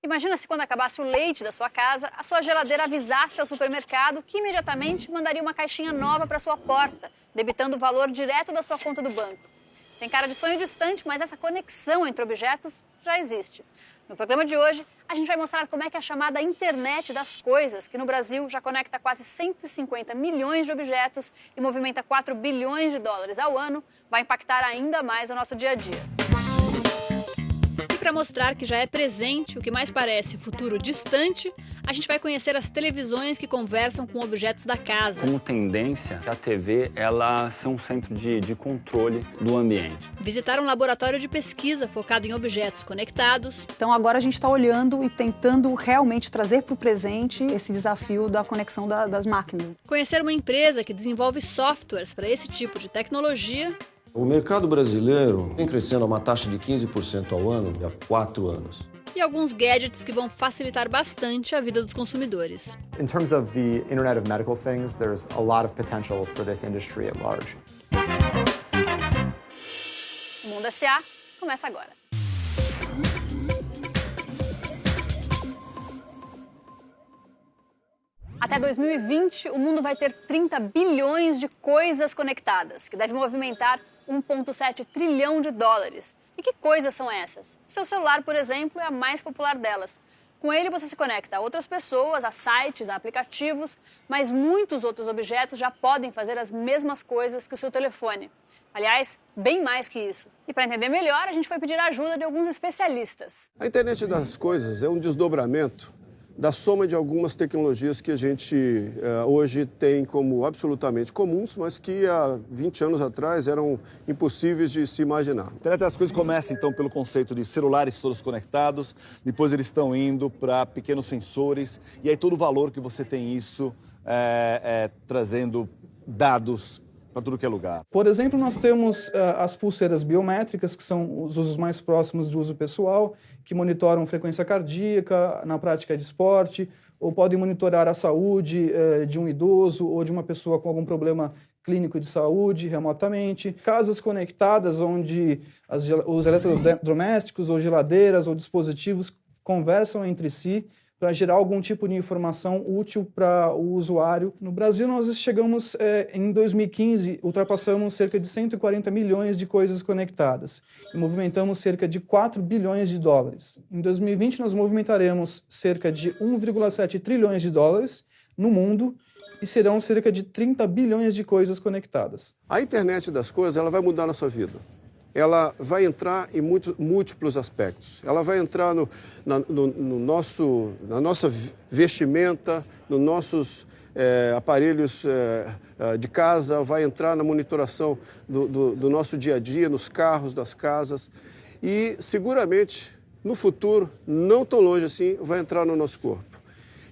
Imagina se quando acabasse o leite da sua casa, a sua geladeira avisasse ao supermercado que imediatamente mandaria uma caixinha nova para sua porta, debitando o valor direto da sua conta do banco. Tem cara de sonho distante, mas essa conexão entre objetos já existe. No programa de hoje, a gente vai mostrar como é que a chamada internet das coisas, que no Brasil já conecta quase 150 milhões de objetos e movimenta 4 bilhões de dólares ao ano, vai impactar ainda mais o nosso dia a dia. E para mostrar que já é presente, o que mais parece futuro distante, a gente vai conhecer as televisões que conversam com objetos da casa. Como tendência, a TV ela ser um centro de controle do ambiente. Visitar um laboratório de pesquisa focado em objetos conectados. Então agora a gente está olhando e tentando realmente trazer para o presente esse desafio da conexão das máquinas. Conhecer uma empresa que desenvolve softwares para esse tipo de tecnologia. O mercado brasileiro vem crescendo a uma taxa de 15% ao ano há 4 anos. E alguns gadgets que vão facilitar bastante a vida dos consumidores. In terms of the Internet of Medical Things, there's a lot of potential for this industry at large. O Mundo S.A. começa agora. Até 2020, o mundo vai ter 30 bilhões de coisas conectadas, que devem movimentar 1,7 trilhão de dólares. E que coisas são essas? O seu celular, por exemplo, é a mais popular delas. Com ele você se conecta a outras pessoas, a sites, a aplicativos, mas muitos outros objetos já podem fazer as mesmas coisas que o seu telefone. Aliás, bem mais que isso. E para entender melhor, a gente foi pedir a ajuda de alguns especialistas. A internet das coisas é um desdobramento da soma de algumas tecnologias que a gente hoje tem como absolutamente comuns, mas que há 20 anos atrás eram impossíveis de se imaginar. A internet das coisas começa então pelo conceito de celulares todos conectados, depois eles estão indo para pequenos sensores, e aí todo o valor que você tem isso trazendo dados para tudo que é lugar. Por exemplo, nós temos as pulseiras biométricas, que são os usos mais próximos de uso pessoal, que monitoram frequência cardíaca na prática de esporte, ou podem monitorar a saúde de um idoso ou de uma pessoa com algum problema clínico de saúde remotamente. Casas conectadas, onde os eletrodomésticos ou geladeiras ou dispositivos conversam entre si para gerar algum tipo de informação útil para o usuário. No Brasil, nós chegamos, em 2015, ultrapassamos cerca de 140 milhões de coisas conectadas e movimentamos cerca de 4 bilhões de dólares. Em 2020, nós movimentaremos cerca de 1,7 trilhões de dólares no mundo e serão cerca de 30 bilhões de coisas conectadas. A internet das coisas ela vai mudar a nossa vida. Ela vai entrar em múltiplos aspectos. Ela vai entrar na nossa vestimenta, nos nossos aparelhos de casa, vai entrar na monitoração do nosso dia a dia, nos carros das casas e, seguramente, no futuro, não tão longe assim, vai entrar no nosso corpo.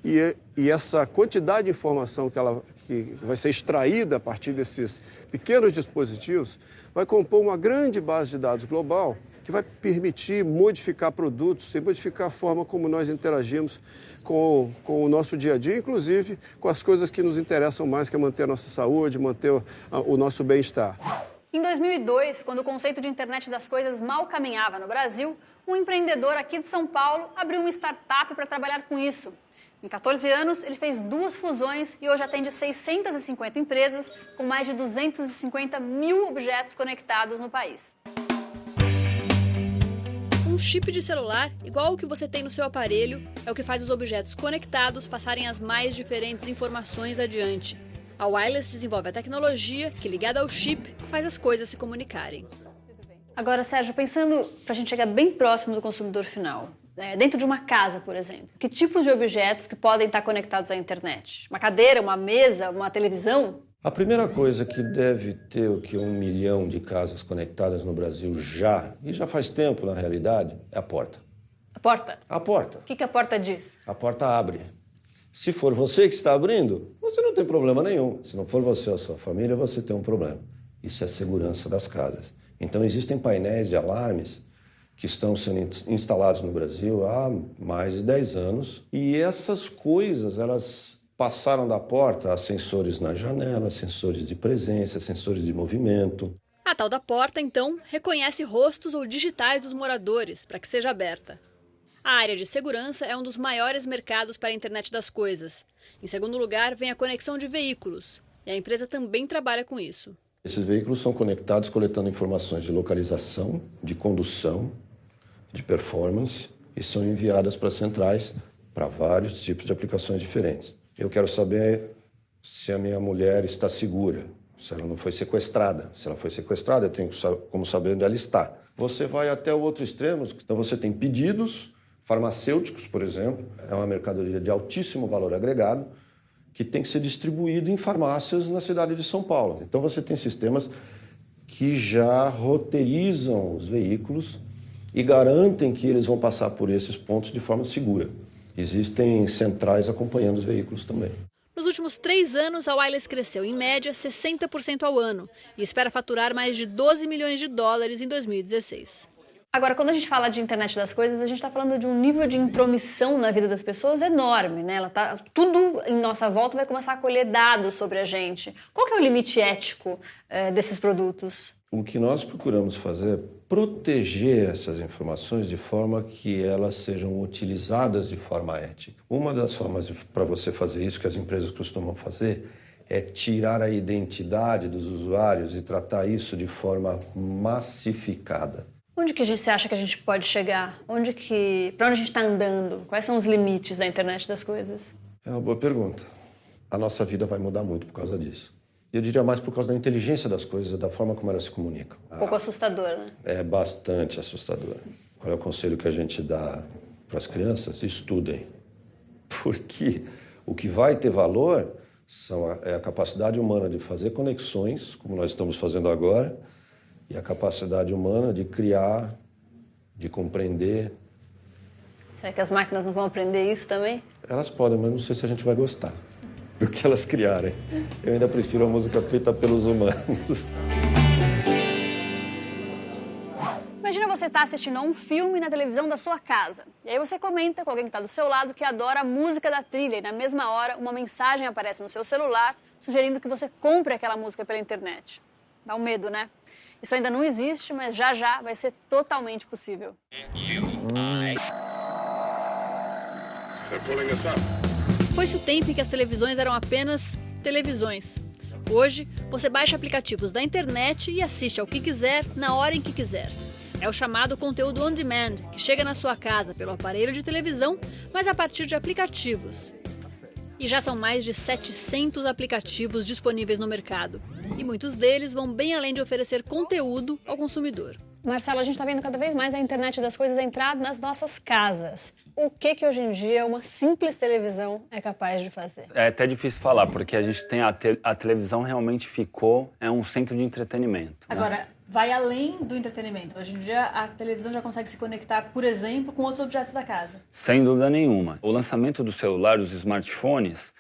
E essa quantidade de informação que vai ser extraída a partir desses pequenos dispositivos vai compor uma grande base de dados global que vai permitir modificar produtos e modificar a forma como nós interagimos com o nosso dia a dia, inclusive com as coisas que nos interessam mais, que é manter a nossa saúde, manter o nosso bem-estar. Em 2002, quando o conceito de internet das coisas mal caminhava no Brasil, um empreendedor aqui de São Paulo abriu uma startup para trabalhar com isso. Em 14 anos, ele fez 2 fusões e hoje atende 650 empresas com mais de 250 mil objetos conectados no país. Um chip de celular, igual ao que você tem no seu aparelho, é o que faz os objetos conectados passarem as mais diferentes informações adiante. A Wireless desenvolve a tecnologia que, ligada ao chip, faz as coisas se comunicarem. Agora, Sérgio, pensando para a gente chegar bem próximo do consumidor final, dentro de uma casa, por exemplo, que tipos de objetos que podem estar conectados à internet? Uma cadeira, uma mesa, uma televisão? A primeira coisa que deve ter 1 milhão de casas conectadas no Brasil e já faz tempo na realidade, é a porta. A porta? A porta. O que a porta diz? A porta abre. Se for você que está abrindo, você não tem problema nenhum. Se não for você ou a sua família, você tem um problema. Isso é a segurança das casas. Então, existem painéis de alarmes que estão sendo instalados no Brasil há mais de 10 anos. E essas coisas, elas passaram da porta a sensores na janela, sensores de presença, sensores de movimento. A tal da porta, então, reconhece rostos ou digitais dos moradores para que seja aberta. A área de segurança é um dos maiores mercados para a internet das coisas. Em segundo lugar, vem a conexão de veículos. E a empresa também trabalha com isso. Esses veículos são conectados coletando informações de localização, de condução, de performance e são enviadas para centrais para vários tipos de aplicações diferentes. Eu quero saber se a minha mulher está segura, se ela não foi sequestrada. Se ela foi sequestrada, eu tenho como saber onde ela está. Você vai até o outro extremo, então você tem pedidos farmacêuticos, por exemplo, é uma mercadoria de altíssimo valor agregado, que tem que ser distribuído em farmácias na cidade de São Paulo. Então você tem sistemas que já roteirizam os veículos e garantem que eles vão passar por esses pontos de forma segura. Existem centrais acompanhando os veículos também. Nos últimos 3 anos, a Wireless cresceu em média 60% ao ano e espera faturar mais de 12 milhões de dólares em 2016. Agora, quando a gente fala de internet das coisas, a gente está falando de um nível de intromissão na vida das pessoas enorme, né? Tudo em nossa volta vai começar a colher dados sobre a gente. Qual que é o limite ético desses produtos? O que nós procuramos fazer é proteger essas informações de forma que elas sejam utilizadas de forma ética. Uma das formas para você fazer isso, que as empresas costumam fazer, é tirar a identidade dos usuários e tratar isso de forma massificada. Onde que você acha que a gente pode chegar? Para onde a gente está andando? Quais são os limites da internet das coisas? É uma boa pergunta. A nossa vida vai mudar muito por causa disso. Eu diria mais por causa da inteligência das coisas, da forma como elas se comunicam. Um pouco assustador, né? É bastante assustador. Qual é o conselho que a gente dá para as crianças? Estudem. Porque o que vai ter valor é a capacidade humana de fazer conexões, como nós estamos fazendo agora, e a capacidade humana de criar, de compreender. Será que as máquinas não vão aprender isso também? Elas podem, mas não sei se a gente vai gostar do que elas criarem. Eu ainda prefiro a música feita pelos humanos. Imagina você estar assistindo a um filme na televisão da sua casa. E aí você comenta com alguém que está do seu lado que adora a música da trilha e na mesma hora uma mensagem aparece no seu celular sugerindo que você compre aquela música pela internet. Dá um medo, né? Isso ainda não existe, mas já já vai ser totalmente possível. Foi-se o tempo em que as televisões eram apenas televisões. Hoje, você baixa aplicativos da internet e assiste ao que quiser, na hora em que quiser. É o chamado conteúdo on demand, que chega na sua casa pelo aparelho de televisão, mas a partir de aplicativos. E já são mais de 700 aplicativos disponíveis no mercado. E muitos deles vão bem além de oferecer conteúdo ao consumidor. Marcelo, a gente está vendo cada vez mais a internet das coisas entrar nas nossas casas. O que hoje em dia uma simples televisão é capaz de fazer? É até difícil falar, porque a gente tem a televisão realmente ficou um centro de entretenimento. Agora, vai além do entretenimento. Hoje em dia, a televisão já consegue se conectar, por exemplo, com outros objetos da casa. Sem dúvida nenhuma. O lançamento do celular, dos smartphones,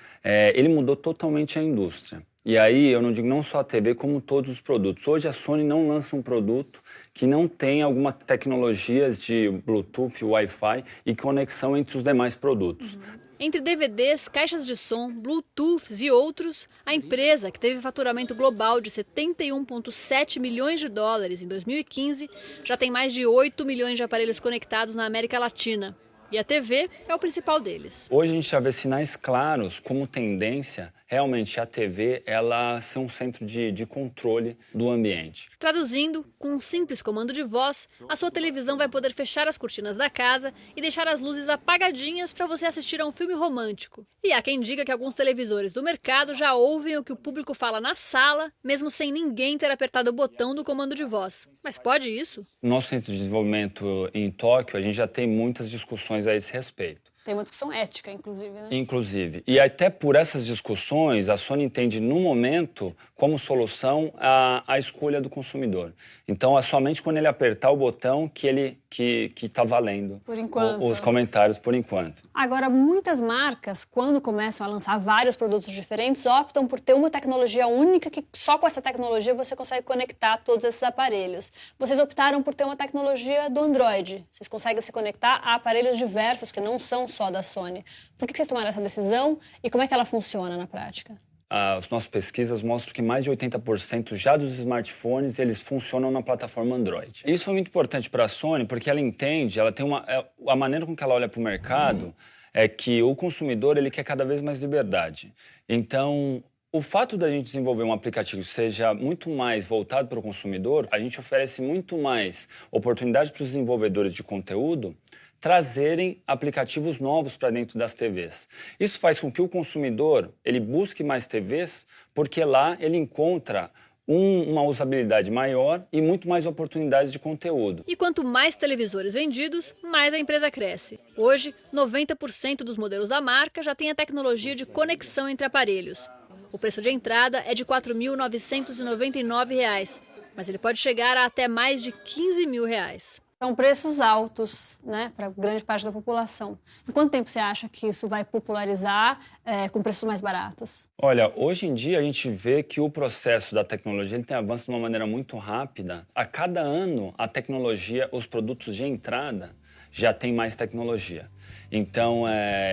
ele mudou totalmente a indústria. E aí, eu não digo não só a TV, como todos os produtos. Hoje, a Sony não lança um produto que não tem algumas tecnologias de Bluetooth, Wi-Fi e conexão entre os demais produtos. Entre DVDs, caixas de som, Bluetooths e outros, a empresa, que teve faturamento global de 71,7 milhões de dólares em 2015, já tem mais de 8 milhões de aparelhos conectados na América Latina. E a TV é o principal deles. Hoje a gente já vê sinais claros como tendência realmente a TV ela ser um centro de controle do ambiente. Traduzindo, com um simples comando de voz, a sua televisão vai poder fechar as cortinas da casa e deixar as luzes apagadinhas para você assistir a um filme romântico. E há quem diga que alguns televisores do mercado já ouvem o que o público fala na sala, mesmo sem ninguém ter apertado o botão do comando de voz. Mas pode isso? No nosso centro de desenvolvimento em Tóquio, a gente já tem muitas discussões a esse respeito. Tem uma discussão ética, inclusive, né? Inclusive. E até por essas discussões, a Sony entende, no momento, como solução a escolha do consumidor. Então, é somente quando ele apertar o botão que está valendo por enquanto. Os comentários, por enquanto. Agora, muitas marcas, quando começam a lançar vários produtos diferentes, optam por ter uma tecnologia única que só com essa tecnologia você consegue conectar todos esses aparelhos. Vocês optaram por ter uma tecnologia do Android. Vocês conseguem se conectar a aparelhos diversos que não são só da Sony. Por que vocês tomaram essa decisão e como é que ela funciona na prática? as nossas pesquisas mostram que mais de 80% já dos smartphones eles funcionam na plataforma Android. Isso é muito importante para a Sony porque ela entende, ela tem a maneira com que ela olha para o mercado é que o consumidor ele quer cada vez mais liberdade. Então, o fato da gente desenvolver um aplicativo que seja muito mais voltado para o consumidor, a gente oferece muito mais oportunidade para os desenvolvedores de conteúdo trazerem aplicativos novos para dentro das TVs. Isso faz com que o consumidor ele busque mais TVs, porque lá ele encontra uma usabilidade maior e muito mais oportunidades de conteúdo. E quanto mais televisores vendidos, mais a empresa cresce. Hoje, 90% dos modelos da marca já tem a tecnologia de conexão entre aparelhos. O preço de entrada é de R$ 4.999, mas ele pode chegar a até mais de R$ 15.000. São preços altos, né, para grande parte da população. Em quanto tempo você acha que isso vai popularizar com preços mais baratos? Olha, hoje em dia a gente vê que o processo da tecnologia ele tem avanço de uma maneira muito rápida. A cada ano, a tecnologia, os produtos de entrada já têm mais tecnologia. Então,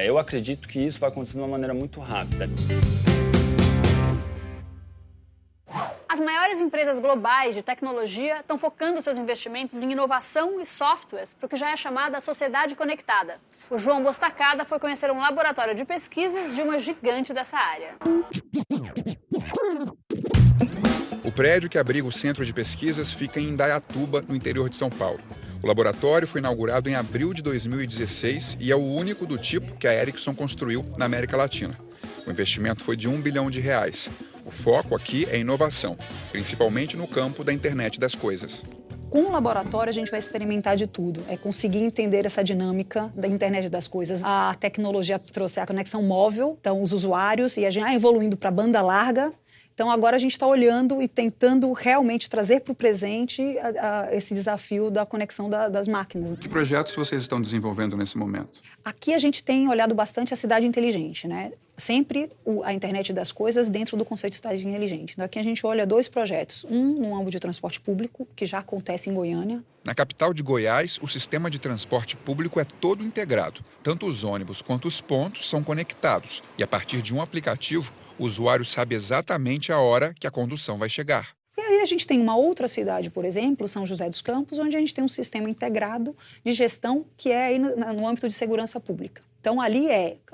eu acredito que isso vai acontecer de uma maneira muito rápida. As maiores empresas globais de tecnologia estão focando seus investimentos em inovação e softwares para o que já é chamada sociedade conectada. O João Bostacada foi conhecer um laboratório de pesquisas de uma gigante dessa área. O prédio que abriga o centro de pesquisas fica em Indaiatuba, no interior de São Paulo. O laboratório foi inaugurado em abril de 2016 e é o único do tipo que a Ericsson construiu na América Latina. O investimento foi de R$1 bilhão. O foco aqui é inovação, principalmente no campo da internet das coisas. Com o laboratório, a gente vai experimentar de tudo. É conseguir entender essa dinâmica da internet das coisas. A tecnologia trouxe a conexão móvel, então os usuários, e a gente evoluindo para banda larga. Então, agora a gente está olhando e tentando realmente trazer para o presente esse desafio da conexão das máquinas. Que projetos vocês estão desenvolvendo nesse momento? Aqui a gente tem olhado bastante a cidade inteligente, né? Sempre a internet das coisas dentro do conceito de cidade inteligente. Então, aqui a gente olha 2 projetos. Um no âmbito de transporte público, que já acontece em Goiânia. Na capital de Goiás, o sistema de transporte público é todo integrado. Tanto os ônibus quanto os pontos são conectados. E a partir de um aplicativo, o usuário sabe exatamente a hora que a condução vai chegar. E aí a gente tem uma outra cidade, por exemplo, São José dos Campos, onde a gente tem um sistema integrado de gestão que é aí no âmbito de segurança pública. Então, ali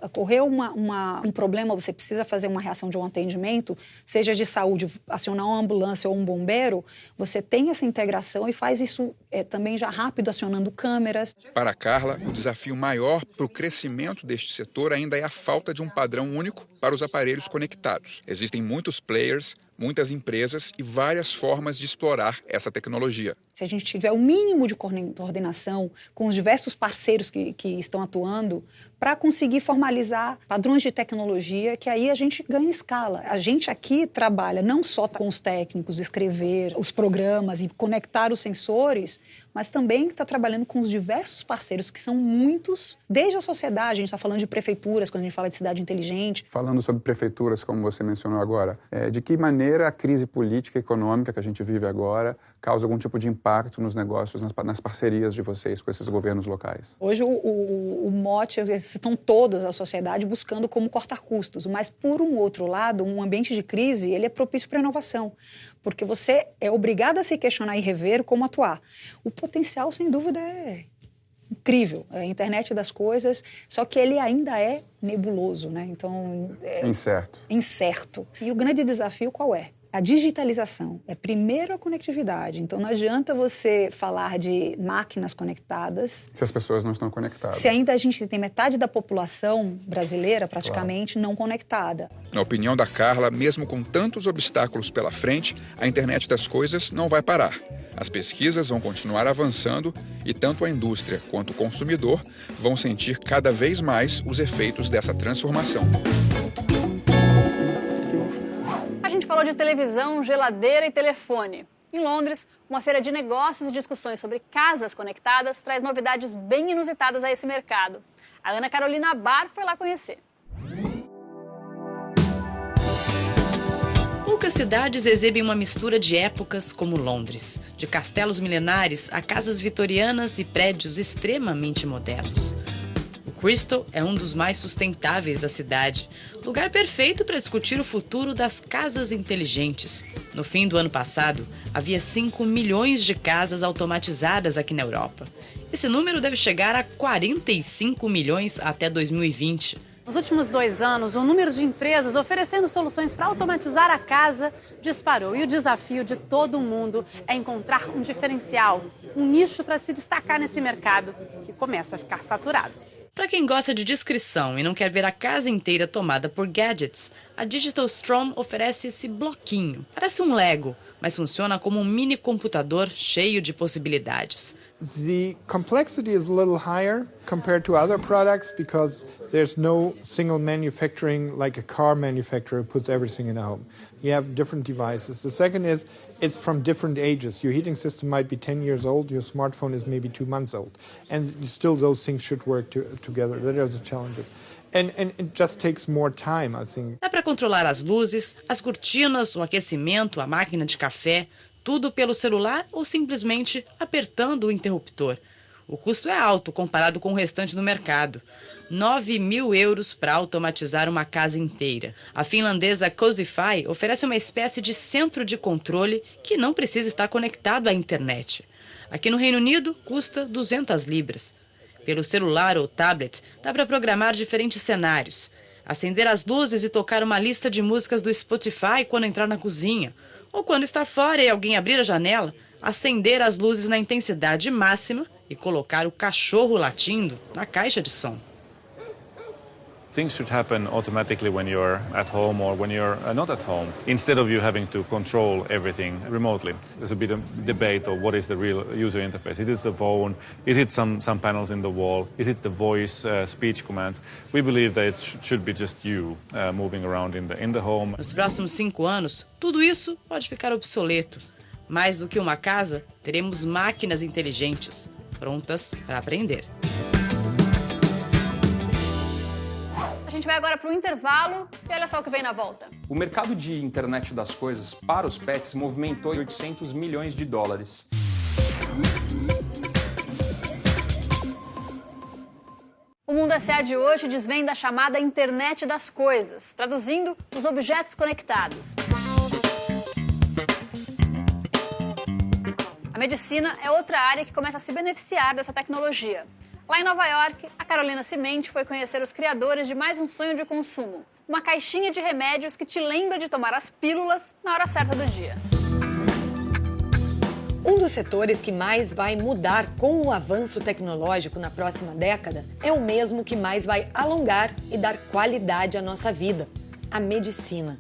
ocorreu um problema, você precisa fazer uma reação de um atendimento, seja de saúde, acionar uma ambulância ou um bombeiro, você tem essa integração e faz isso também já rápido, acionando câmeras. Para a Carla, o desafio maior para o crescimento deste setor ainda é a falta de um padrão único para os aparelhos conectados. Existem muitos players, muitas empresas e várias formas de explorar essa tecnologia. Se a gente tiver o mínimo de coordenação com os diversos parceiros que estão atuando, para conseguir formalizar padrões de tecnologia, que aí a gente ganha escala. A gente aqui trabalha não só com os técnicos, escrever os programas e conectar os sensores, mas também está trabalhando com os diversos parceiros, que são muitos, desde a sociedade. A gente está falando de prefeituras, quando a gente fala de cidade inteligente. Falando sobre prefeituras, como você mencionou agora, de que maneira a crise política e econômica que a gente vive agora causa algum tipo de impacto nos negócios, nas parcerias de vocês com esses governos locais? Hoje o mote, estão todas a sociedade buscando como cortar custos, mas por um outro lado, um ambiente de crise, ele é propício para a inovação, porque você é obrigado a se questionar e rever como atuar. O potencial, sem dúvida, é incrível, é a internet das coisas, só que ele ainda é nebuloso, né? Então, incerto. E o grande desafio qual é? A digitalização. É primeiro a conectividade. Então, não adianta você falar de máquinas conectadas se as pessoas não estão conectadas. Se ainda a gente tem metade da população brasileira, praticamente, não conectada. Na opinião da Carla, mesmo com tantos obstáculos pela frente, a internet das coisas não vai parar. As pesquisas vão continuar avançando e tanto a indústria quanto o consumidor vão sentir cada vez mais os efeitos dessa transformação. A gente falou de televisão, geladeira e telefone. Em Londres, uma feira de negócios e discussões sobre casas conectadas traz novidades bem inusitadas a esse mercado. A Ana Carolina Bar foi lá conhecer. Poucas cidades exibem uma mistura de épocas como Londres, de castelos milenares a casas vitorianas e prédios extremamente modernos. O Crystal é um dos mais sustentáveis da cidade. Lugar perfeito para discutir o futuro das casas inteligentes. No fim do ano passado, havia 5 milhões de casas automatizadas aqui na Europa. Esse número deve chegar a 45 milhões até 2020. Nos últimos 2 anos, o número de empresas oferecendo soluções para automatizar a casa disparou. E o desafio de todo mundo é encontrar um diferencial, um nicho para se destacar nesse mercado, que começa a ficar saturado. Para quem gosta de discrição e não quer ver a casa inteira tomada por gadgets, a Digital Strom oferece esse bloquinho. Parece um Lego, mas funciona como um mini computador cheio de possibilidades. The complexity is a little higher compared to other products because there's no single manufacturing like a car manufacturer who puts everything in a home. You have different devices. The second is it's from different ages. Your heating system might be 10 years old, your smartphone is maybe 2 months old. And still those things should work together. That are the challenges. And it just takes more time, I think. Dá para controlar as luzes, as cortinas, o aquecimento, a máquina de café, tudo pelo celular ou simplesmente apertando o interruptor. O custo é alto comparado com o restante do mercado. 9.000 euros para automatizar uma casa inteira. A finlandesa Cosify oferece uma espécie de centro de controle que não precisa estar conectado à internet. Aqui no Reino Unido, custa 200 libras. Pelo celular ou tablet, dá para programar diferentes cenários. Acender as luzes e tocar uma lista de músicas do Spotify quando entrar na cozinha. Ou quando está fora e alguém abrir a janela, acender as luzes na intensidade máxima e colocar o cachorro latindo na caixa de som. Things should happen automatically when you're at home or when you're not at home, instead of you having to control everything remotely. There's a bit of debate of what is the real user interface. Is it the phone? Is it some panels in the wall? Is it the voice, speech commands? We believe that it should be just you moving around in the home. Nos próximos 5 anos, tudo isso pode ficar obsoleto. Mais do que uma casa, teremos máquinas inteligentes, prontas para aprender. A gente vai agora para o intervalo e olha só o que vem na volta. O mercado de internet das coisas para os pets movimentou 800 milhões de dólares. O Mundo S.A. de hoje desvenda a chamada internet das coisas, traduzindo os objetos conectados. A medicina é outra área que começa a se beneficiar dessa tecnologia. Lá em Nova York, a Carolina Cimenti foi conhecer os criadores de mais um sonho de consumo. Uma caixinha de remédios que te lembra de tomar as pílulas na hora certa do dia. Um dos setores que mais vai mudar com o avanço tecnológico na próxima década é o mesmo que mais vai alongar e dar qualidade à nossa vida: a medicina.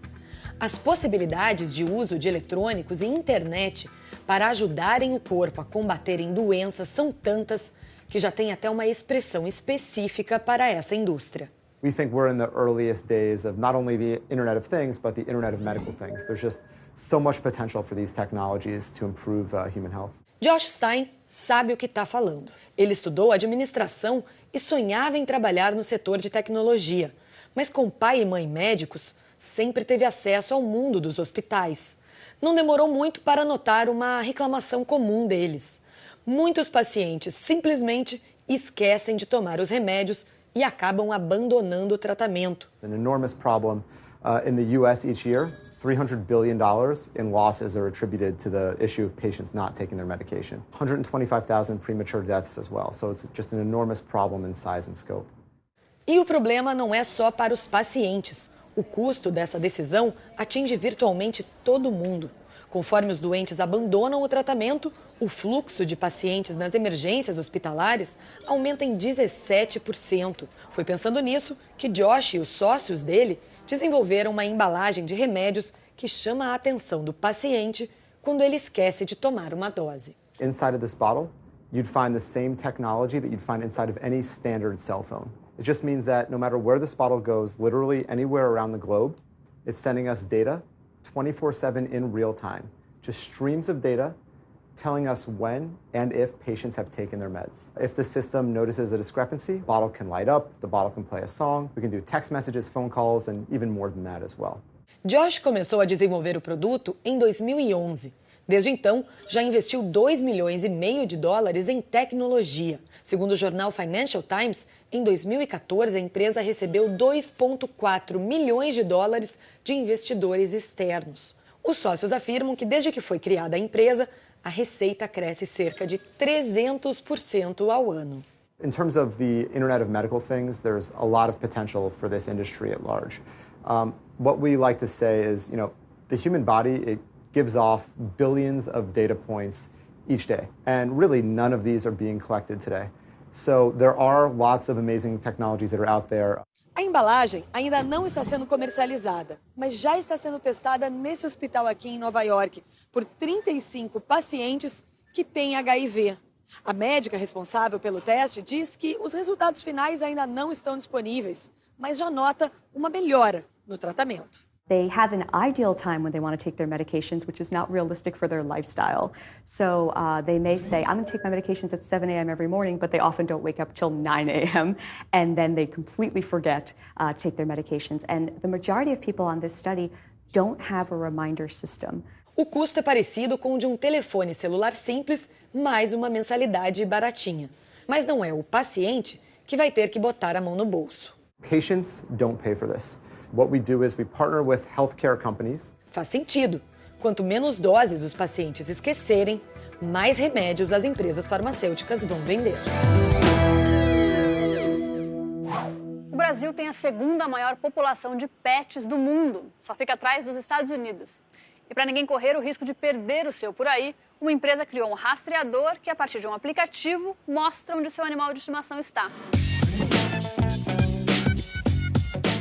As possibilidades de uso de eletrônicos e internet para ajudarem o corpo a combaterem doenças são tantas que já tem até uma expressão específica para essa indústria. We think we're in the earliest days of not only the Internet of Things, but the Internet of Medical Things. There's just so much potential for these technologies to improve human health. Josh Stein sabe o que está falando. Ele estudou administração e sonhava em trabalhar no setor de tecnologia. Mas com pai e mãe médicos, sempre teve acesso ao mundo dos hospitais. Não demorou muito para notar uma reclamação comum deles. Muitos pacientes simplesmente esquecem de tomar os remédios e acabam abandonando o tratamento. It's an enormous problem. In the US each year, $300 billion in losses are attributed to the issue of patients not taking their medication. 125,000 premature deaths as well. So it's just an enormous problem in size and scope. E o problema não é só para os pacientes. O custo dessa decisão atinge virtualmente todo mundo. Conforme os doentes abandonam o tratamento, o fluxo de pacientes nas emergências hospitalares aumenta em 17%. Foi pensando nisso que Josh e os sócios dele desenvolveram uma embalagem de remédios que chama a atenção do paciente quando ele esquece de tomar uma dose. Inside of this bottle, you'd find the same technology that you'd find inside of any standard cell phone. It just means that no matter where this bottle goes, literally anywhere around the globe, it's sending us data 24/7 in real time. Just streams of data telling us when and if patients have taken their meds. If the system notices a discrepancy, the bottle can light up, the bottle can play a song, we can do text messages, phone calls, and even more than that as well. Josh começou a desenvolver o produto em 2011. Desde então, já investiu 2,5 milhões de dólares em tecnologia. Segundo o jornal Financial Times, em 2014 a empresa recebeu 2,4 milhões de dólares de investidores externos. Os sócios afirmam que desde que foi criada a empresa, a receita cresce cerca de 300% ao ano. In terms of the Internet of Medical Things, there's a lot of potential for this industry at large. What we like to say is, the human body, it gives off billions of data points each day. And really, none of these are being collected today. So there are lots of amazing technologies that are out there. A embalagem ainda não está sendo comercializada, mas já está sendo testada nesse hospital aqui em Nova York por 35 pacientes que têm HIV. A médica responsável pelo teste diz que os resultados finais ainda não estão disponíveis, mas já nota uma melhora no tratamento. They have an ideal time when they want to take their medications, which is not realistic for their lifestyle. So they may say, I'm going to take my medications at 7 a.m. every morning, but they often don't wake up till 9 a.m. And then they completely forget to take their medications. And the majority of people on this study don't have a reminder system. O custo é parecido com o de um telefone celular simples, mais uma mensalidade baratinha. Mas não é o paciente que vai ter que botar a mão no bolso. Patients don't pay for this. What we do is we partner with healthcare companies. Faz sentido. Quanto menos doses os pacientes esquecerem, mais remédios as empresas farmacêuticas vão vender. O Brasil tem a segunda maior população de pets do mundo. Só fica atrás dos Estados Unidos. E para ninguém correr o risco de perder o seu por aí, uma empresa criou um rastreador que, a partir de um aplicativo, mostra onde seu animal de estimação está.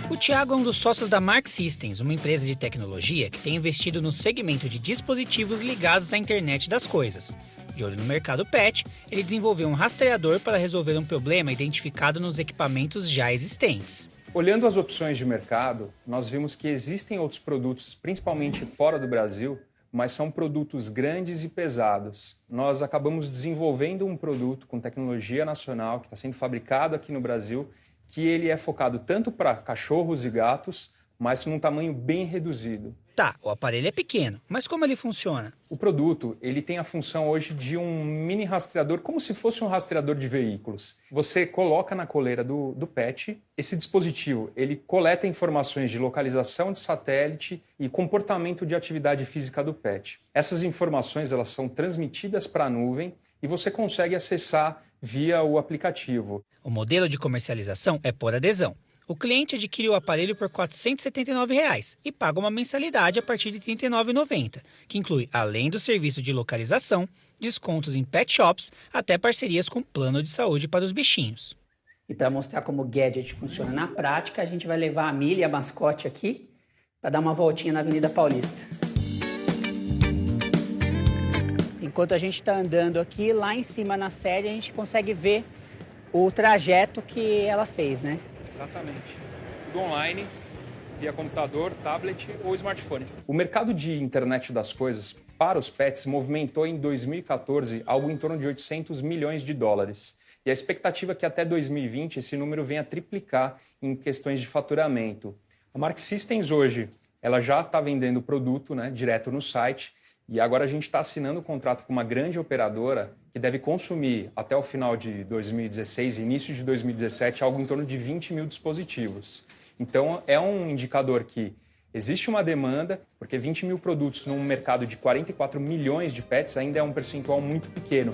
O Thiago é um dos sócios da Mark Systems, uma empresa de tecnologia que tem investido no segmento de dispositivos ligados à internet das coisas. De olho no mercado pet, ele desenvolveu um rastreador para resolver um problema identificado nos equipamentos já existentes. Olhando as opções de mercado, nós vimos que existem outros produtos, principalmente fora do Brasil, mas são produtos grandes e pesados. Nós acabamos desenvolvendo um produto com tecnologia nacional que está sendo fabricado aqui no Brasil, que ele é focado tanto para cachorros e gatos, mas num tamanho bem reduzido. Tá, o aparelho é pequeno, mas como ele funciona? O produto, ele tem a função hoje de um mini rastreador, como se fosse um rastreador de veículos. Você coloca na coleira do pet, esse dispositivo, ele coleta informações de localização de satélite e comportamento de atividade física do pet. Essas informações, elas são transmitidas para a nuvem e você consegue acessar via o aplicativo. O modelo de comercialização é por adesão. O cliente adquire o aparelho por R$ 479 e paga uma mensalidade a partir de R$ 39,90, que inclui, além do serviço de localização, descontos em pet shops, até parcerias com plano de saúde para os bichinhos. E para mostrar como o gadget funciona na prática, a gente vai levar a Millie, a mascote, aqui, para dar uma voltinha na Avenida Paulista. Enquanto a gente está andando aqui, lá em cima na série, a gente consegue ver o trajeto que ela fez, né? Exatamente. Tudo online, via computador, tablet ou smartphone. O mercado de internet das coisas para os pets movimentou em 2014 algo em torno de 800 milhões de dólares. E a expectativa é que até 2020 esse número venha a triplicar em questões de faturamento. A Mark Systems hoje, ela já está vendendo o produto, né, direto no site. E agora a gente está assinando um contrato com uma grande operadora que deve consumir até o final de 2016, início de 2017, algo em torno de 20 mil dispositivos. Então é um indicador que existe uma demanda, porque 20 mil produtos num mercado de 44 milhões de pets ainda é um percentual muito pequeno.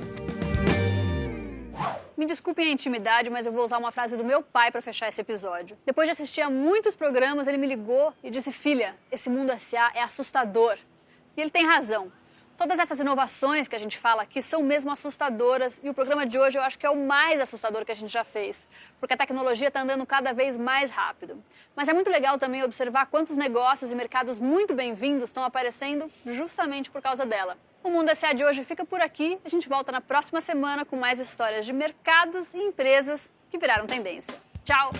Me desculpem a intimidade, mas eu vou usar uma frase do meu pai para fechar esse episódio. Depois de assistir a muitos programas, ele me ligou e disse: filha, esse mundo SA é assustador. E ele tem razão. Todas essas inovações que a gente fala aqui são mesmo assustadoras e o programa de hoje eu acho que é o mais assustador que a gente já fez, porque a tecnologia está andando cada vez mais rápido. Mas é muito legal também observar quantos negócios e mercados muito bem-vindos estão aparecendo justamente por causa dela. O Mundo SA de hoje fica por aqui, a gente volta na próxima semana com mais histórias de mercados e empresas que viraram tendência. Tchau!